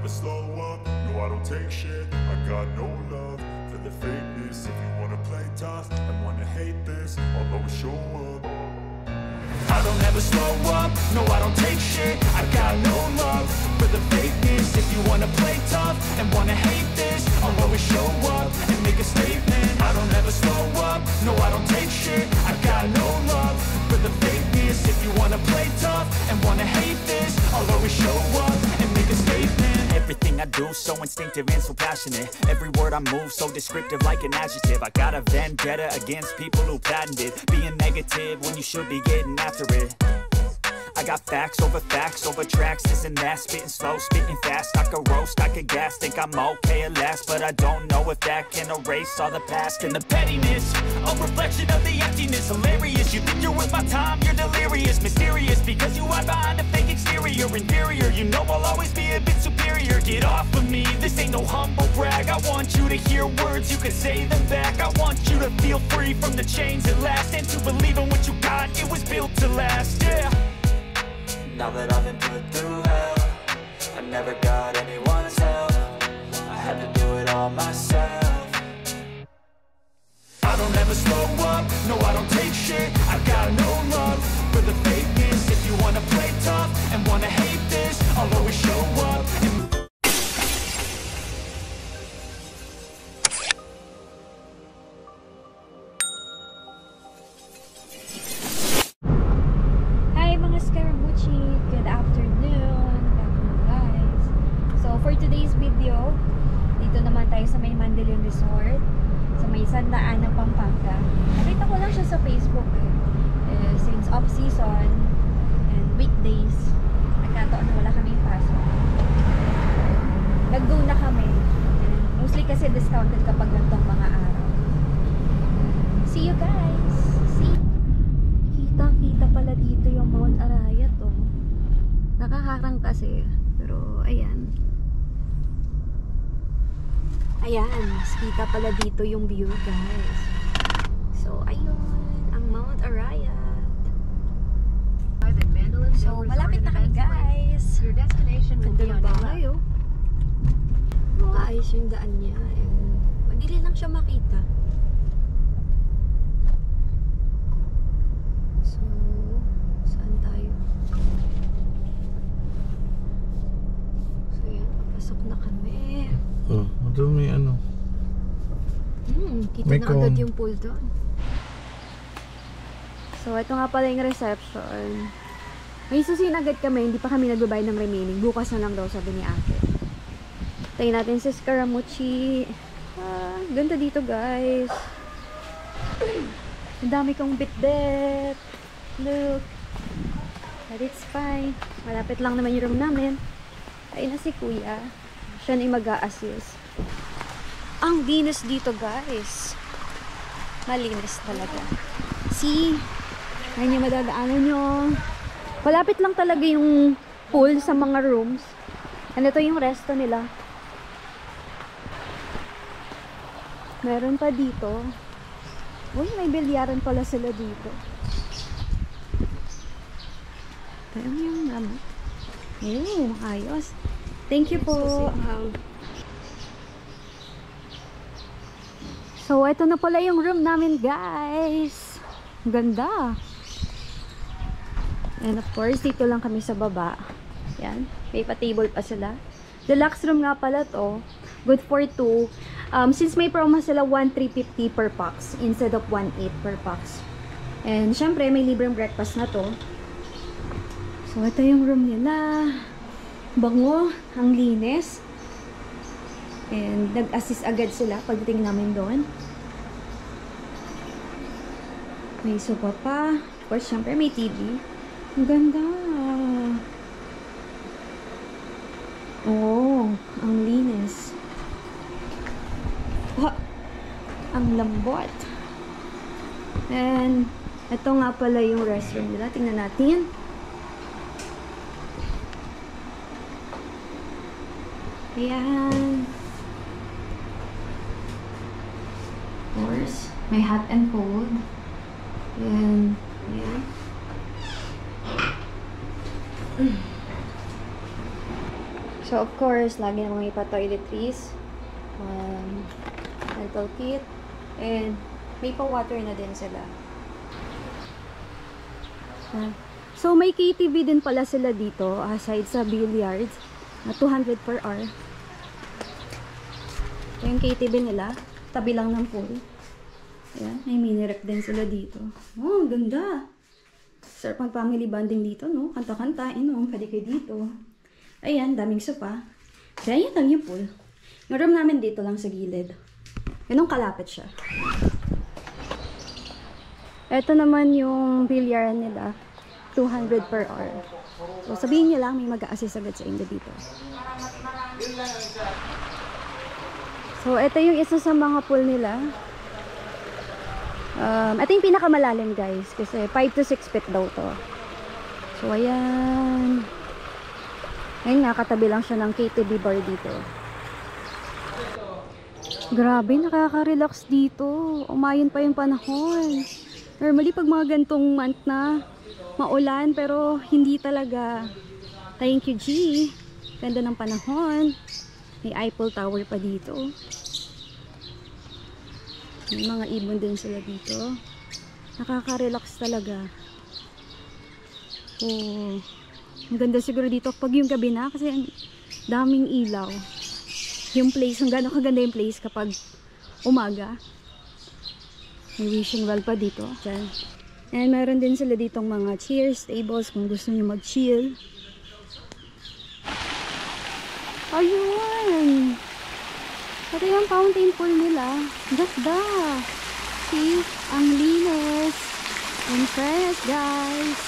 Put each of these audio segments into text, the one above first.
never slow up, no I don't take shit. I got no love for the fakeness. If you wanna play tough and wanna hate this, I'll always show up. I don't ever slow up, no I don't take shit. I got no love for the fakeness. If you wanna play tough and wanna hate this, I'll always show up and make a statement. I don't ever slow up, no I don't take shit. I got no love for the fakeness. If you wanna play tough and wanna hate this, I'll always show up and make a statement. Everything I do so instinctive and so passionate. Every word I move so descriptive like an adjective. I got a vendetta against people who patented being negative when you should be getting after it. I got facts over tracks, this and that. Spitting slow, spitting fast. I could roast, I could gas. Think I'm okay at last, but I don't know if that can erase all the past. And the pettiness, a reflection of the emptiness. Hilarious, you think you're worth my time, you're delirious. Mysterious, because you hide behind a fake exterior. Inferior, you know I'll always be a bit superior. Get off of me, this ain't no humble brag. I want you to hear words, you can say them back. I want you to feel free from the chains at last, and to believe in what you got, it was built to last, yeah. Now that I've been put through hell, I never got anyone's help. I had to do it all myself. I don't ever slow up, no I don't take shit. I got no love for the fakeness. If you wanna play tough and wanna hate this, I'll always show up and good afternoon guys. So for today's video, dito naman tayo sa may Mandaluyong Resort, sa may Sandaan ng Pampanga. Nakita ko lang siya sa Facebook since off season and weekdays, nagkataon na wala kaming pasok. Nag-go na kami, and mostly kasi discounted kapag ganitong mga araw. See you guys. Kita pala dito yung Mount Arayat to. Nakaharang kasi, pero ayan. Ayan, kita pala dito yung view guys. So ayun, ang Mount Arayat. So malapit na kami guys. Ganda na bahay oh. Maayos yung daan niya. Madili lang siya makita. So, saan tayo? So yan, pasok na kami. Oh, doon may ano. Kita may na agad yung pool doon. So, ito nga pala yung reception. May susin agad kami, hindi pa kami nagbabayad ng remaining. Bukas na lang daw, sabi ni ate. Tayo natin sa Scaramucci. Ganda dito guys. Ang dami kong bit-bit. Look. But it's fine. Malapit lang naman yung room namin. Ayun na si kuya. Siya na yung mag-a-assist. Ang linis dito guys. Malinis talaga. See? Ayun yung madadaanan nyo. Malapit lang talaga yung pool sa mga rooms. And ito yung resto nila. Meron pa dito. Uy, may bilyaran pala sila dito. Tayo yung gamit. Ayos. Thank you po. So, ito na pala yung room namin, guys. Ganda. And of course, dito lang kami sa baba. Yan. May pa-table pa sila. Deluxe room nga pala to. Good for 2. Since may promo sila, 1,350 per box instead of 1,800 per box. And syempre, may libreng breakfast na to. So, ito yung room nila. Bango. Ang linis. And nag-assist agad sila pagdating namin doon. May sofa pa. Of course, syempre may TV. Ang ganda. Oh, ang linis. Ang lambot. And ito nga pala yung restroom nila. Tingnan natin. Ayan. Of course, may hot and cold. And ayan. So, of course, lagi namang may pa-toiletries. Dental kit. And, may pa-water na din sila. So, may KTV din pala sila dito, aside sa billiards. 200 per hour. Ito yung KTV nila. Tabi lang ng pool. Ayan, may mini-rep din sila dito. Oh, ganda! Sarap ang family bonding dito, no? Kanta-kanta, inom, pwede kayo dito. Ayan, daming sopa. Kaya yan lang yung pool. Yung room namin dito lang sa gilid. Ganun kalapit siya. Ito naman yung bilyaran nila. 200 per hour. So, sabihin nyo lang, may mag-a-assist agad sa inyo dito. So, ito yung isa sa mga pool nila. Ito yung pinakamalalim, guys. Kasi 5 to 6 feet daw to. So, ayan. Ngayon nga, katabi lang siya ng KTV bar dito. Grabe, nakaka-relax dito. Umayon pa yung panahon. Normally, pag mga gantong month na, maulan, pero hindi talaga. Thank you, G. Ganda ng panahon. May Eiffel Tower pa dito. May mga ibon din sila dito. Nakaka-relax talaga. Oh, ang ganda siguro dito pag yung gabi na kasi ang daming ilaw. Yung place, ang gano'ng kaganda yung place kapag umaga. May wishing well pa dito. Diyan. And meron din sila ditong mga chairs, tables kung gusto niyo mag-chill. Ayun! Ito yung fountain pool nila. Ganda! See? Ang linis! Impressed, guys!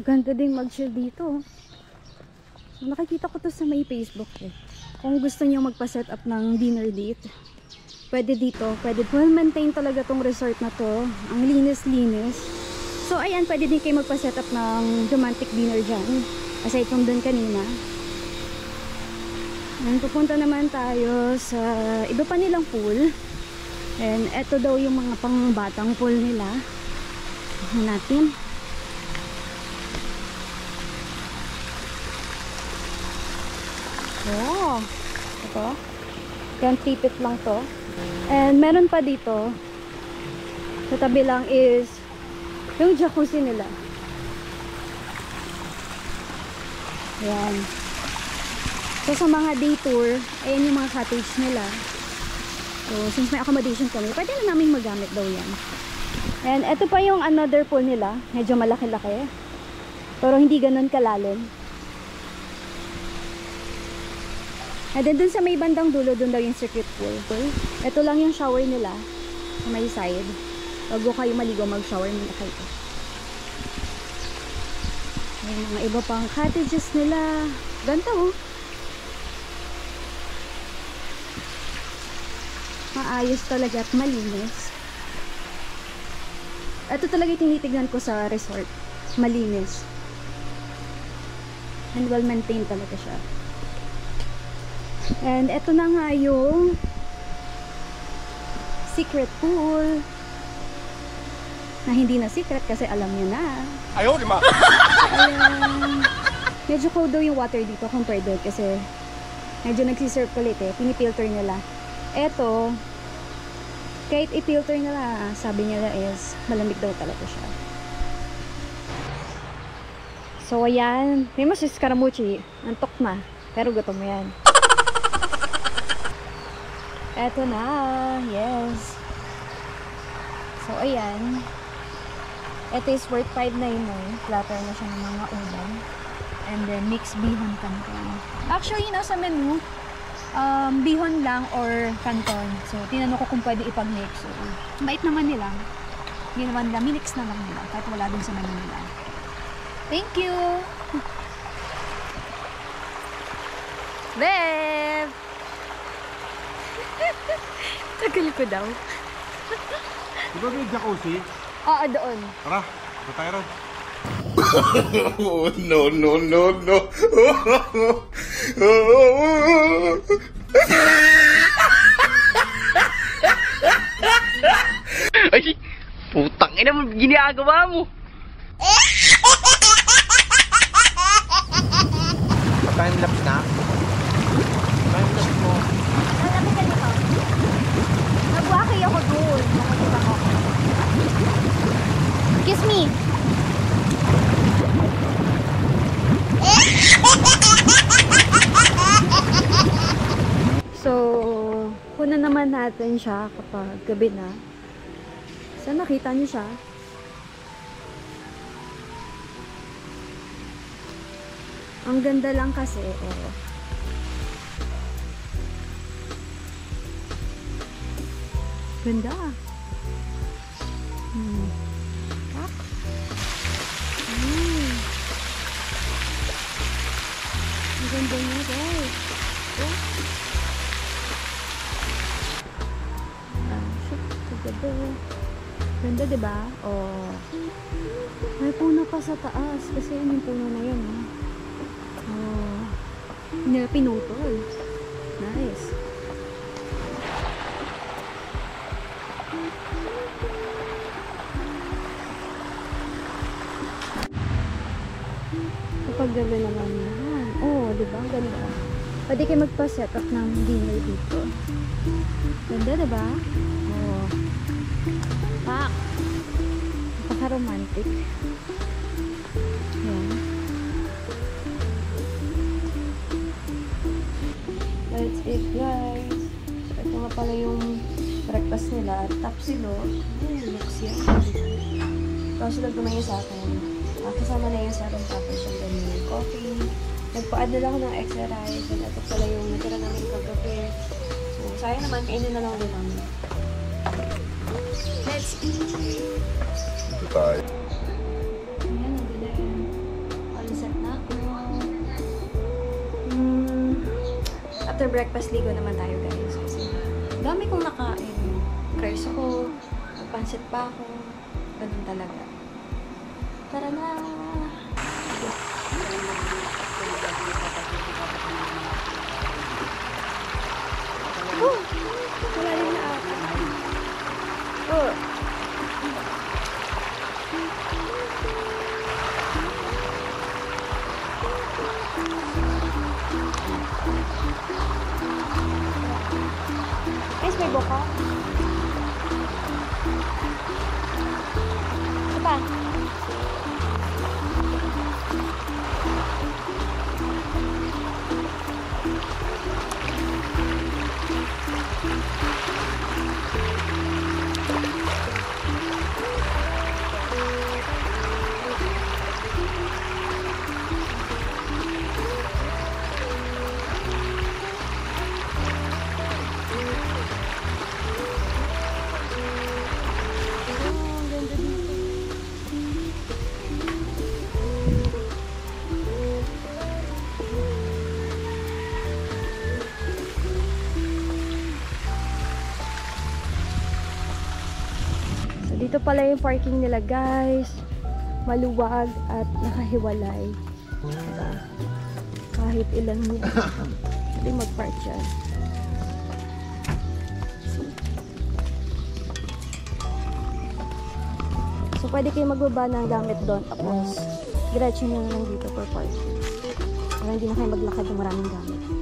Ganda din mag-chill dito. Nakikita ko to sa may Facebook eh. Kung gusto niyo magpa-set up ng dinner date, pwede dito. Pwede. Well maintain talaga tong resort na to. Ang linis-linis. So ayan, pwede din kayo magpa-set up ng romantic dinner dyan. Aside from dun kanina. And pupunta naman tayo sa iba pa nilang pool. And eto daw yung mga pang-batang pool nila. Tignan natin. Oh, ito. Yan, 3 feet lang to. And meron pa dito. Sa tabi lang is yung jacuzzi nila. Yan. So sa mga day tour, ayan yung mga cottage nila. So since may accommodation kami, pwede na namin magamit daw yan. And ito pa yung another pool nila. Medyo malaki-laki. Pero hindi ganun kalalim. And then dun sa may bandang dulo, dun daw yung circuit pool. Ito lang yung shower nila sa may side. Bago kayo maligo, mag-shower muna kayo. May mga iba pang cottages nila. Ganda oh. Maayos talaga at malinis. Ito talaga yung tinitignan ko sa resort. Malinis. And well maintained talaga siya. And eto na nga yung secret pool na hindi na secret kasi alam nyo na. Ayaw, di ma! Ayan. Medyo cold daw yung water dito compared doon kasi medyo nagsisirculate eh. Pinipilter nila. Eto, kahit i-filter nila, sabi nila is malamig daw talaga siya. So ayan, may mas Scaramucci. Antok na, pero gutom yan. Eto na, yes. So, ayan. Ito is worth 599. Platter na siya ng mga ulam. And then, mixed bihon canton. Actually, nasa menu, bihon lang or canton. So, tinanong ko kung pwede ipag-mix. So, bait naman nila. Hindi naman nila, minix na lang nila. Kahit wala din sa menu nila. Thank you! Babe! Tagal ko daw. Di ba may jacuzzi? Oo, doon. Tara, ito tayo ron. Oh, no, no, no, no. Ay, putang ina mo, ginagawa mo. Time-lapse na? Time-lapse mo. Lalapit ka dito. Nagwakay ako doon. Nakikita ko. Kiss me. So, kunan naman natin siya kapag gabi na. So, nakita niyo siya. Ang ganda lang kasi, oh. Ganda. Tak. Ang ganda niya, guys. Oh. Shit. Ganda. Ganda, diba? Oh. May puno pa sa taas. Kasi yun yung puno na yun, oh. Oh. Hindi na pinutol. Nice. Kapag gabi naman yan. Oh, diba? Ang ganda. Pwede kayo magpa-set up ng dinner dito. Ganda, diba? Oh. Pak! Napaka-romantic. Yan. Let's eat, guys. So, ito nga pala yung breakfast nila. Tapsilog. Looks yan. Tapos sila tumingin sa akin. Kasama na yung 7 tapos yung ganyan coffee. Nagpa-add na lang ako ng extra rice. And ito pala yung natira namin kagabi. So, sayang naman. Kainin na lang din namin. Let's eat! Ito tayo. Ayan, nandun na yan. All set na ako. After breakfast, ligo naman tayo, guys. Kasi dami kong nakain. Craze ako. Nagpansit pa ako. Ganun talaga. Tara na! Oh! Malalim na ako. Oh! Guys, may boka. Isa pa. Dito pala yung parking nila, guys. Maluwag at nakahiwalay. Diba? Kahit ilan yan. Pwede mag-park dyan. So, pwede kayo magbaba ng gamit doon. Tapos, diretso nyo na lang dito for parking. Para hindi na kayo maglakad ng maraming gamit.